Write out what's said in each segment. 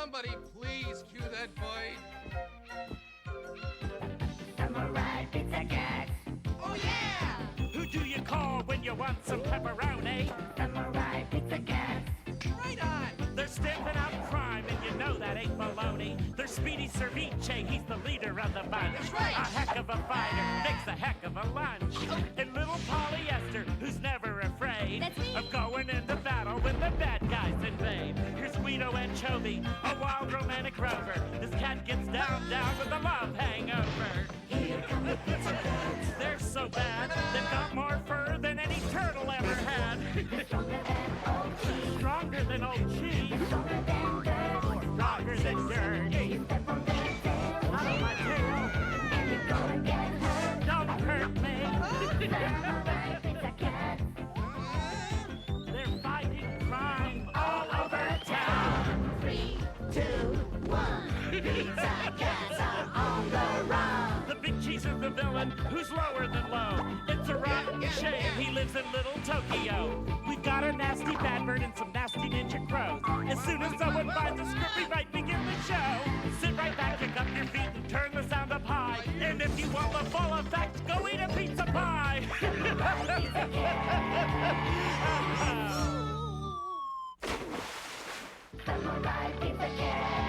Somebody please cue that void. Samurai Pizza Cats. Oh yeah! Who do you call when you want some pepperoni? Samurai Pizza Cats. Right on! They're stamping out crime, and you know that ain't baloney. They're Speedy Cerviche, he's the leader of the bunch. That's right. A heck of a fighter, makes a heck of a lunch. And little Polyester, who's never afraid That's me. of going into battle when the bad guys invade. Here's Guido Anchovy, a wild romantic rover. This cat gets down with a love hangover. Here come the Pizza Cats. They're so bad, they've got more fur than any turtle ever had. Stronger than old cheese. Stronger than old cheese, Stronger than dirt. stronger than dirt. You step on their tail. Out of my tail, And you're gonna get hurt. don't hurt me. Samurai Pizza Cats. They're fighting crime all over town. 3, 2, 1. Pizza Cats are on the run. The big cheese is the villain, who's lower than low. It's a rotten shame he lives in Little Tokyo. We've got a nasty bad bird and some nasty ninja crows. As soon as someone finds a script, we might begin the show. Sit right back, kick up your feet, and turn the sound up high. And if you want the full effect, go eat a pizza pie. Samurai Pizza Cats.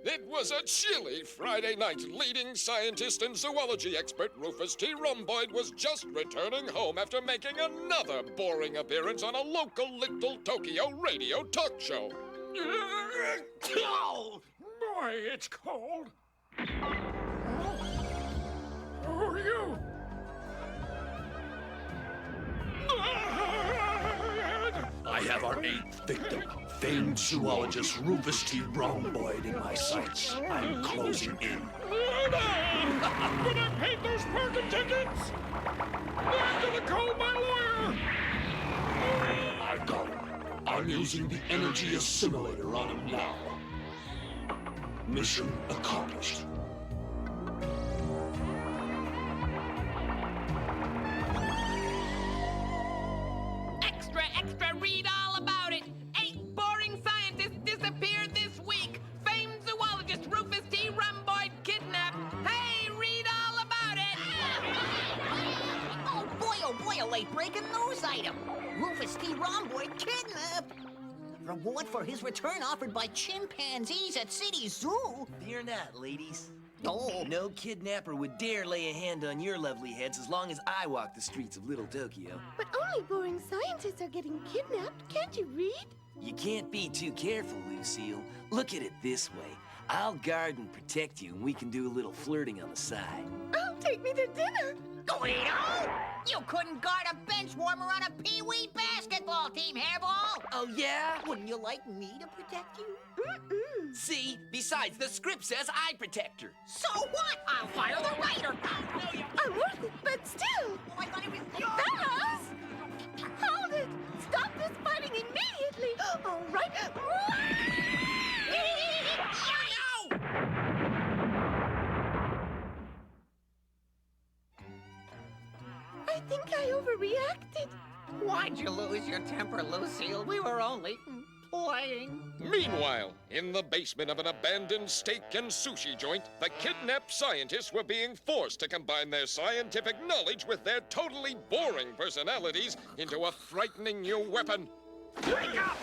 It was a chilly Friday night. Leading scientist and zoology expert Rufus T. Rumboyd was just returning home after making another boring appearance on a local Little Tokyo radio talk show. Oh, boy, it's cold. Who are you? I have our 8th victim, famed zoologist Rufus T. Romboyd, in my sights. I'm closing in. Did I pay those parking tickets? I'm gonna call my lawyer. I got him. I'm using the energy assimilator on him now. Mission accomplished. Extra, read all about it. 8 boring scientists disappeared this week. Famed zoologist Rufus T. Rumboyd kidnapped. Hey, read all about it. Oh boy, a late-breaking news item. Rufus T. Romboyd kidnapped. Reward for his return offered by chimpanzees at City Zoo. Fear not, ladies. Oh, No kidnapper would dare lay a hand on your lovely heads as long as I walk the streets of Little Tokyo. But only boring scientists are getting kidnapped. Can't you read? You can't be too careful, Lucille. Look at it this way. I'll guard and protect you, and we can do a little flirting on the side. Oh, take me to dinner. Guido! You couldn't guard a bench warmer on a pee-wee basketball team, Hairball! Oh, yeah? Wouldn't you like me to protect you? Mm-mm. See? Besides, the script says I protect her. So what? I'll fire the writer! I'm worth it, but still. Oh, I thought it was yours! Fellas! Hold it! Stop this fighting immediately! All right. I think I overreacted. Why'd you lose your temper, Lucille? We were only playing. Meanwhile, in the basement of an abandoned steak and sushi joint, the kidnapped scientists were being forced to combine their scientific knowledge with their totally boring personalities into a frightening new weapon. Wake up!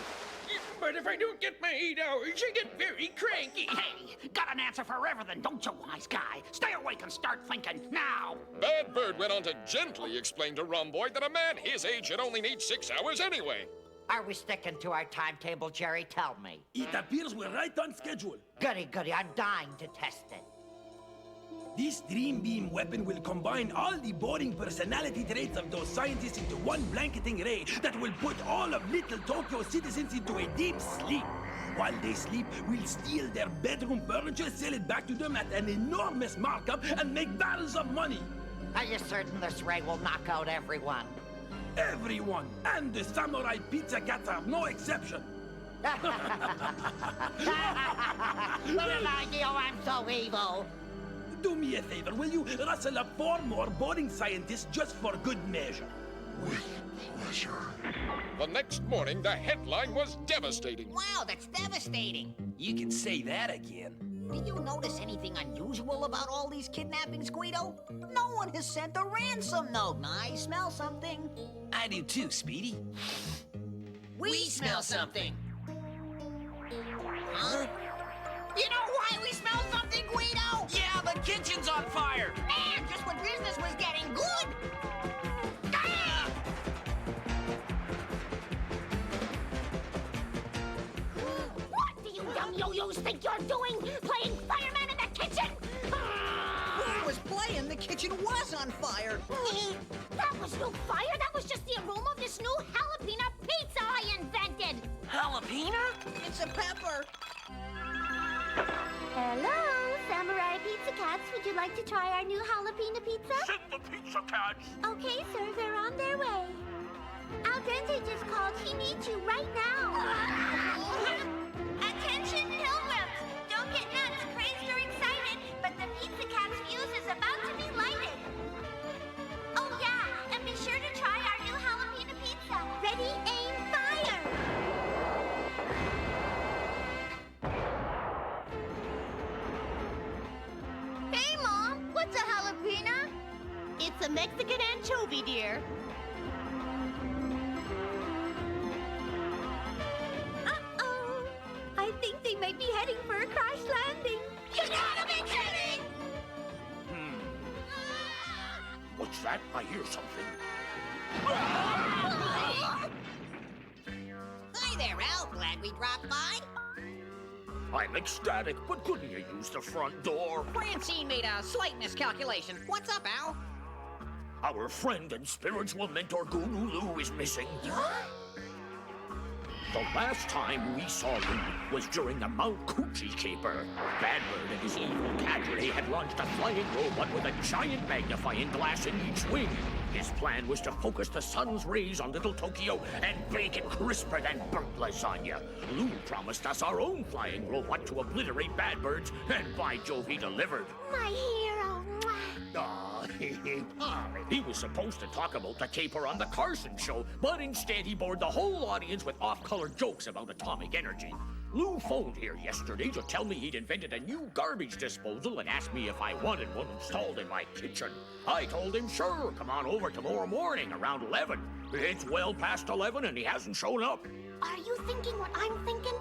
But if I don't get my 8 hours, I get very cranky. Hey, got an answer for everything, don't you, wise guy? Stay awake and start thinking now. Bad Bird went on to gently explain to Romboyd that a man his age should only need 6 hours anyway. Are we sticking to our timetable, Jerry? Tell me. It appears we're right on schedule. Goody, I'm dying to test it. This Dream Beam weapon will combine all the boring personality traits of those scientists into one blanketing ray that will put all of Little Tokyo citizens into a deep sleep. While they sleep, we'll steal their bedroom furniture, sell it back to them at an enormous markup, and make barrels of money. Are you certain this ray will knock out everyone? Everyone, and the Samurai Pizza Cats are no exception. Little idea I'm so evil. Do me a favor, will you rustle up 4 more boring scientists just for good measure? With pleasure. The next morning, the headline was devastating. Wow, that's devastating. You can say that again. Do you notice anything unusual about all these kidnappings, Guido? No one has sent a ransom note. I smell something. I do too, Speedy. We smell something. Huh? You know why we smell something, Guido? Yeah, the kitchen's on fire! Man, just when business was getting good. Ah! What do you young yo-yos think you're doing? Playing fireman in the kitchen? Who was playing? The kitchen was on fire. That was no fire. That was just the aroma of this new jalapeno pizza I invented. Jalapeno? It's a pepper. Hello, Samurai Pizza Cats. Would you like to try our new jalapeno pizza? Send the pizza cats. Okay, sir. They're on their way. Al Dente just called. He needs you right now. Attention, pilgrims! Don't get nuts, crazed, or excited, but the Pizza Cat's fuse is about to be lighted. Oh, yeah, and be sure to try our new jalapeno pizza. Ready, aim, fire! Hey, Mom, what's a jalapeno? It's a Mexican anchovy, dear. Uh-oh. I think they might be heading for a crash landing. You gotta be kidding! What's that? I hear something. Hi there, Al. Glad we dropped by. I'm ecstatic, but couldn't you use the front door? Francine made a slight miscalculation. What's up, Al? Our friend and spiritual mentor Guru Lou is missing. The last time we saw Lou was during the Mount Coochie caper. Badbird and his evil cadre had launched a flying robot with a giant magnifying glass in each wing. His plan was to focus the sun's rays on Little Tokyo and bake it crisper than burnt lasagna. Lou promised us our own flying robot to obliterate Badbird's, and by Jove, he delivered. My hero. Aw, Polly. He was supposed to talk about the caper on the Carson show, but instead he bored the whole audience with off-color jokes about atomic energy. Lou phoned here yesterday to tell me he'd invented a new garbage disposal and asked me if I wanted one installed in my kitchen. I told him, sure, come on over tomorrow morning around 11. It's well past 11 and he hasn't shown up. Are you thinking what I'm thinking?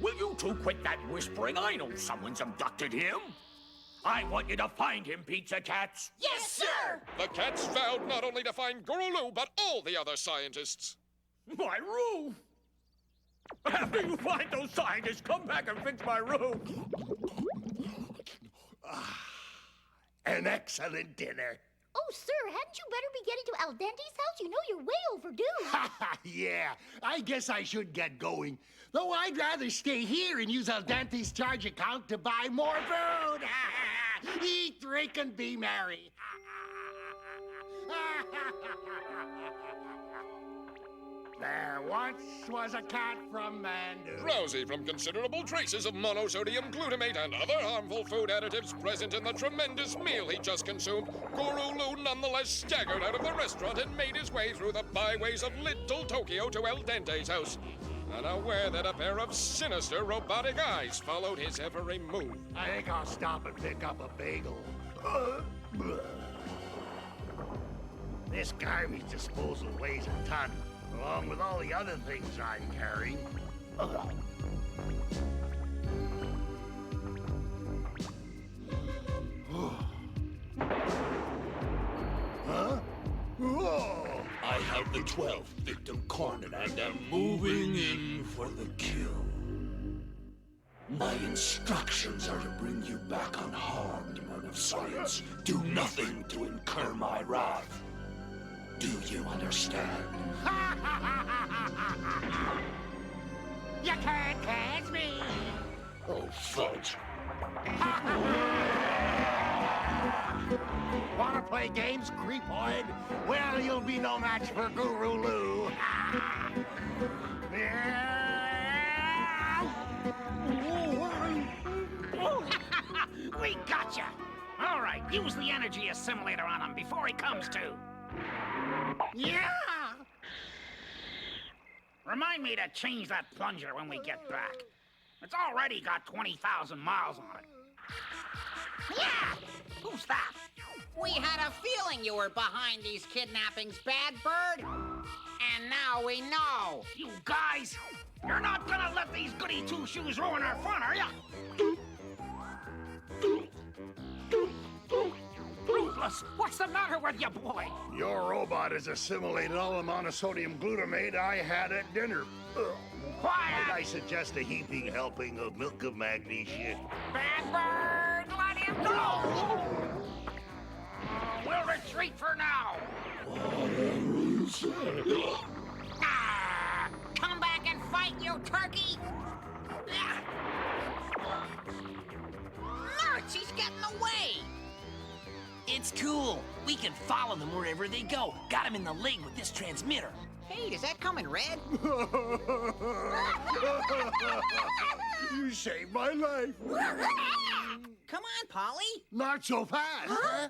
Will you two quit that whispering? I know someone's abducted him. I want you to find him, Pizza Cats. Yes, sir! The cats vowed not only to find Guru Lou, but all the other scientists. My roof! After you find those scientists, come back and fix my roof. An excellent dinner. Oh, sir, hadn't you better be getting to Al Dente's house? You know you're way overdue. Yeah, I guess I should get going. Though I'd rather stay here and use Al Dente's charge account to buy more food. Eat, drink, and be merry. There once was a cat from Mandu. Drowsy from considerable traces of monosodium glutamate and other harmful food additives present in the tremendous meal he just consumed, Guru Lou nonetheless staggered out of the restaurant and made his way through the byways of Little Tokyo to El Dente's house, unaware that a pair of sinister robotic eyes followed his every move. I think I'll stop and pick up a bagel. This garbage disposal weighs a ton, along with all the other things I'm carrying. Huh? Whoa! I have the 12th victim cornered and am moving in for the kill. My instructions are to bring you back unharmed, man of science. Do nothing to incur my wrath. Do you understand? You can't catch me! Oh, fudge. Wanna play games, creepoid? Well, you'll be no match for Guru Lou. We gotcha! All right, use the energy assimilator on him before he comes to. Yeah! remind me to change that plunger when we get back. It's already got 20,000 miles on it. Yeah! Who's that? We had a feeling you were behind these kidnappings, Bad Bird. And now we know. You guys, you're not gonna let these goody two-shoes ruin our fun, are ya? Ruthless, what's the matter with you, boy? Your robot has assimilated all the monosodium glutamate I had at dinner. Ugh. Quiet! And I suggest a heaping helping of milk of magnesia. Bad Bird, let him go! We'll retreat for now. Ah, come back and fight, you turkey! Merch, he's getting away! It's cool. We can follow them wherever they go. Got him in the leg with this transmitter. Hey, does that come in red? You saved my life. Come on, Polly. Not so fast. Huh?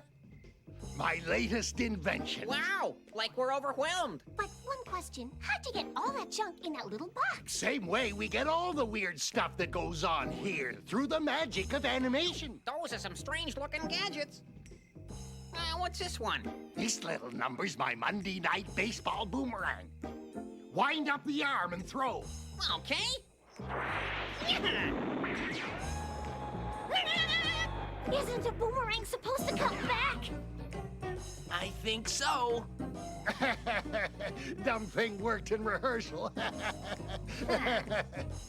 My latest invention. Wow, like we're overwhelmed. But one question, how'd you get all that junk in that little box? Same way we get all the weird stuff that goes on here, through the magic of animation. Those are some strange-looking gadgets. What's this one? This little number's my Monday night baseball boomerang. Wind up the arm and throw. Okay. Isn't a boomerang supposed to come back? I think so. Dumb thing worked in rehearsal.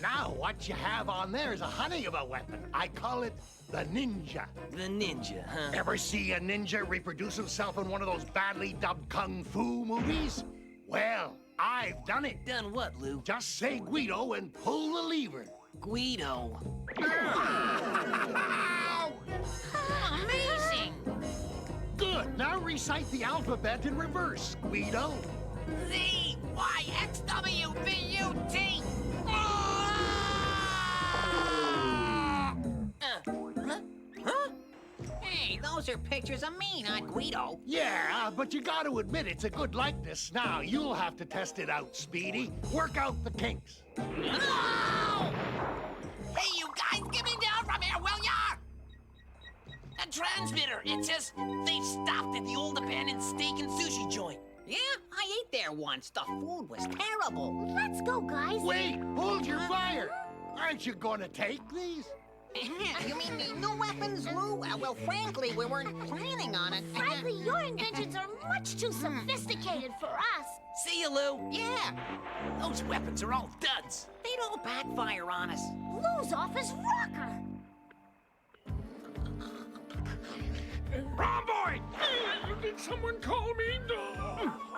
Now, what you have on there is a honey of a weapon. I call it the ninja. The ninja, huh? Ever see a ninja reproduce himself in one of those badly dubbed kung fu movies? Well, I've done it. Done what, Lou? Just say Guido and pull the lever. Guido. Amazing! Good. Now recite the alphabet in reverse, Guido. Z-Y-X-W-B-U-T! Hey, those are pictures of me, not Guido. Yeah, but you got to admit it's a good likeness. Now, you'll have to test it out, Speedy. Work out the kinks. No! Hey, you guys, get me down from here, will ya? A transmitter. It says they stopped at the old abandoned steak and sushi joint. Yeah, I ate there once. The food was terrible. Let's go, guys. Wait, hold your fire. Aren't you going to take these? You mean the new weapons, Lou? Well, frankly, we weren't planning on it. Frankly, your inventions are much too sophisticated for us. See you, Lou. Yeah, Those weapons are all duds. they'd all backfire on us. Lou's off his rocker. Romboy! Did someone call me?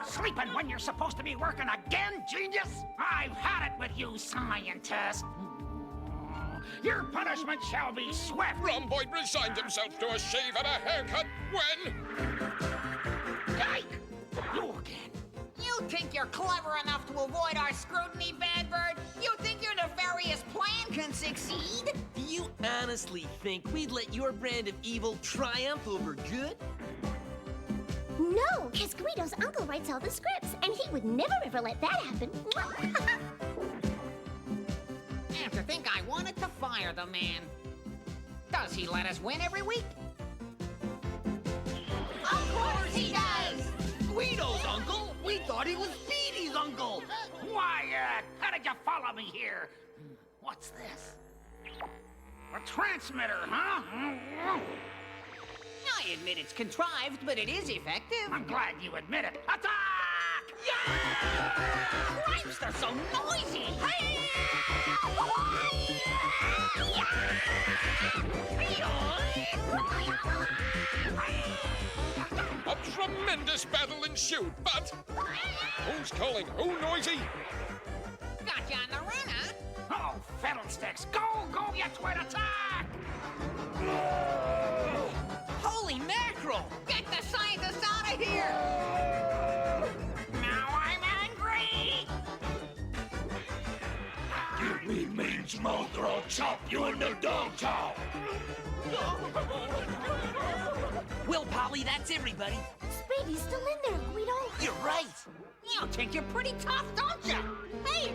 Sleeping when you're supposed to be working again, genius? I've had it with you, scientist. Your punishment shall be swift. Rhomboid resigned himself to a shave and a haircut when... Yike! You again. You think you're clever enough to avoid our scrutiny, Bad Bird? You think your nefarious plan can succeed? Do you honestly think we'd let your brand of evil triumph over good? No, because Guido's uncle writes all the scripts, and he would never ever let that happen. And to think I wanted to fire the man. Does he let us win every week? Of course he does! Guido's uncle? We thought he was Speedy's uncle. Quiet! How did you follow me here? What's this? A transmitter, huh? I admit it's contrived, but it is effective. I'm glad you admit it. Attack! Cripes, they're so noisy! A tremendous battle ensued, but... Who's calling who noisy? Got you on the run, huh? Oh, fiddlesticks! Go, you twit! Attack! Holy mackerel! Get the scientists out of here! Now I'm angry! Give me means mouth or I'll chop you into dog chow. Well, Polly, that's everybody. Speedy's still in there, Guido. You're right. You think you're pretty tough, don't you? Hey,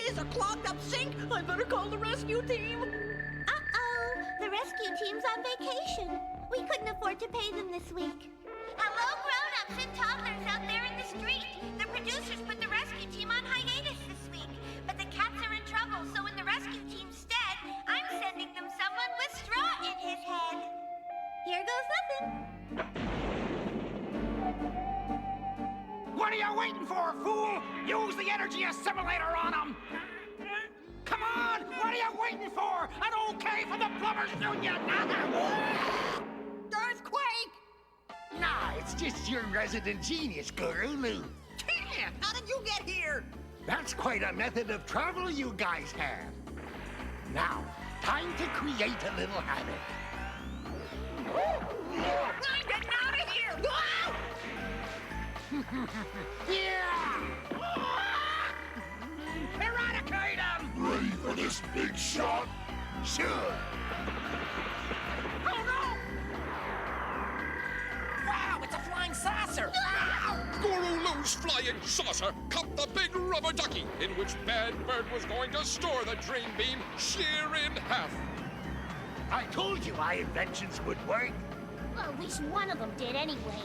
There's a clogged up sink. I better call the rescue team. Uh-oh, the rescue team's on vacation. We couldn't afford to pay them this week. Hello, grown-ups and toddlers out there in the street. The producers put the rescue team on hiatus this week. But the cats are in trouble, so in the rescue team's stead, I'm sending them someone with straw in his head. Here goes nothing. What are you waiting for, fool? Use the energy assimilator on him! Come on! What are you waiting for? An okay for the Plumbers Union! Earthquake! Nah, it's just your resident genius, Guru Lou. How did you get here? That's quite a method of travel you guys have. Now, time to create a little habit. I'm getting out of here! Yeah! Eradicate him! Ready for this big shot? Sure. Oh no! Wow, it's a flying saucer! Guru Lou's flying saucer caught the big rubber ducky in which Bad Bird was going to store the Dream Beam sheer in half. I told you my inventions would work. Well, at least one of them did anyway.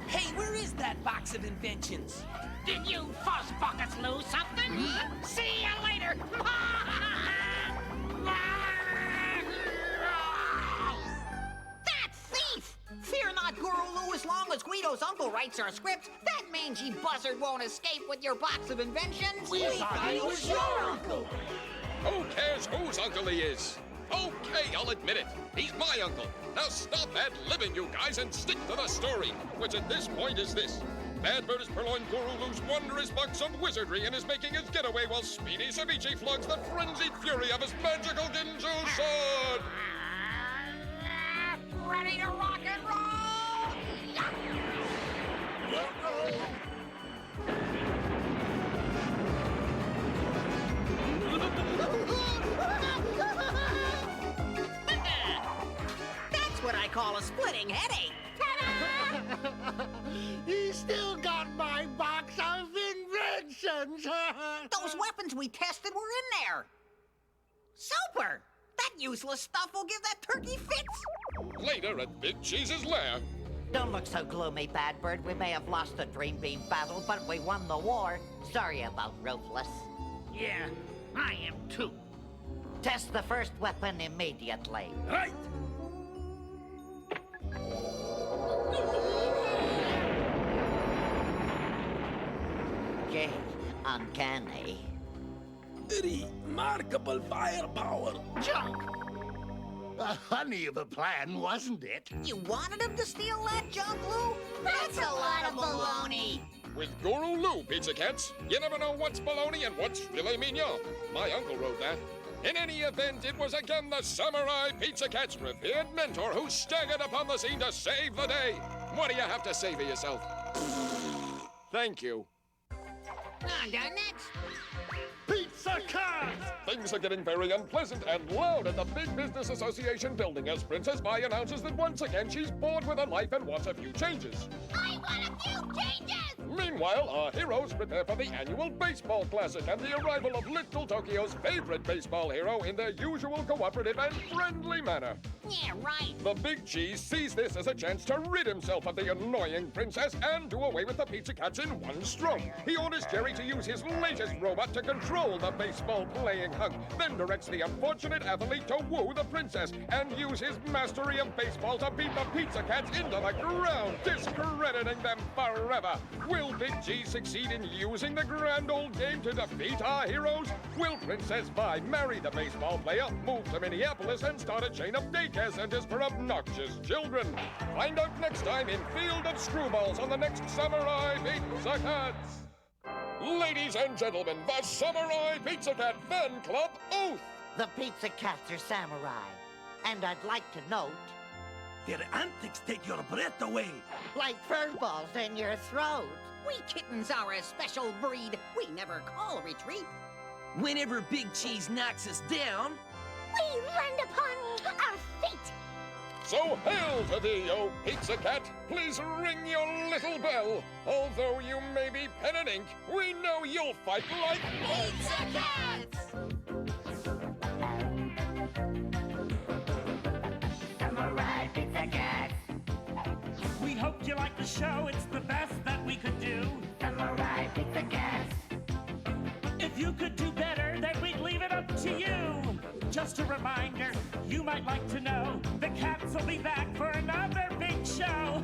Hey, where is that box of inventions? Did you fuzz buckets lose something? See you later! That thief! Fear not, Guru Lou, as long as Guido's uncle writes our scripts, that mangy buzzard won't escape with your box of inventions. We thought he was your uncle. Who cares whose uncle he is? Okay, I'll admit it. He's my uncle. Now stop ad-libbing, you guys, and stick to the story, which at this point is this. Bad Bird has purloined Guru Lou's wondrous box of wizardry and is making his getaway while Speedy Ceviche flogs the frenzied fury of his magical Ginju sword. Ready to rock and roll! That's what I call a splitting headache. He still got my box of inventions. Those weapons we tested were in there. Super! That useless stuff will give that turkey fits. Later at Big Cheese's lair. Don't look so gloomy, Bad Bird. We may have lost the Dream Beam battle, but we won the war. Sorry about Ruthless. Yeah, I am too. Test the first weapon immediately. Right! Gee, uncanny. Remarkable firepower. Junk! A honey of a plan, wasn't it? You wanted him to steal that junk, Lou? That's a lot of baloney. With Guru Lou, Pizza Cats, you never know what's baloney and what's filet mignon. My uncle wrote that. In any event, it was again the Samurai Pizza Cat's revered mentor who staggered upon the scene to save the day. What do you have to say for yourself? Thank you. On to next. Pizza Cats! Things are getting very unpleasant and loud at the Big Business Association building as Princess Pie announces that once again she's bored with her life and wants a few changes. I want a few changes! Meanwhile, our heroes prepare for the annual Baseball Classic and the arrival of Little Tokyo's favorite baseball hero in their usual cooperative and friendly manner. Yeah, right. The Big Cheese sees this as a chance to rid himself of the annoying princess and do away with the Pizza Cats in one stroke. He orders Jerry to use his latest robot to control the baseball-playing hunk, then directs the unfortunate athlete to woo the princess and use his mastery of baseball to beat the Pizza Cats into the ground, discrediting them forever. Will Big G succeed in using the grand old game to defeat our heroes? Will Princess Vi marry the baseball player, move to Minneapolis, and start a chain of daycare centers for obnoxious children? Find out next time in Field of Screwballs on the next Samurai Pizza Cats. Ladies and gentlemen, the Samurai Pizza Cat Fan Club Oath! The Pizza Cats are samurai. And I'd like to note... Their antics take your breath away. Like fur balls in your throat. We kittens are a special breed. We never call retreat. Whenever Big Cheese knocks us down... We land upon our feet. So hail to thee, O Pizza Cat! Please ring your little bell. Although you may be pen and ink, we know you'll fight like Pizza Cats! Samurai Pizza Cats! We hope you like the show. It's the best that we could do. Samurai Pizza Cats! If you could do better, then we'd leave it up to you. Just a reminder, you might like to know, the cats will be back for another big show.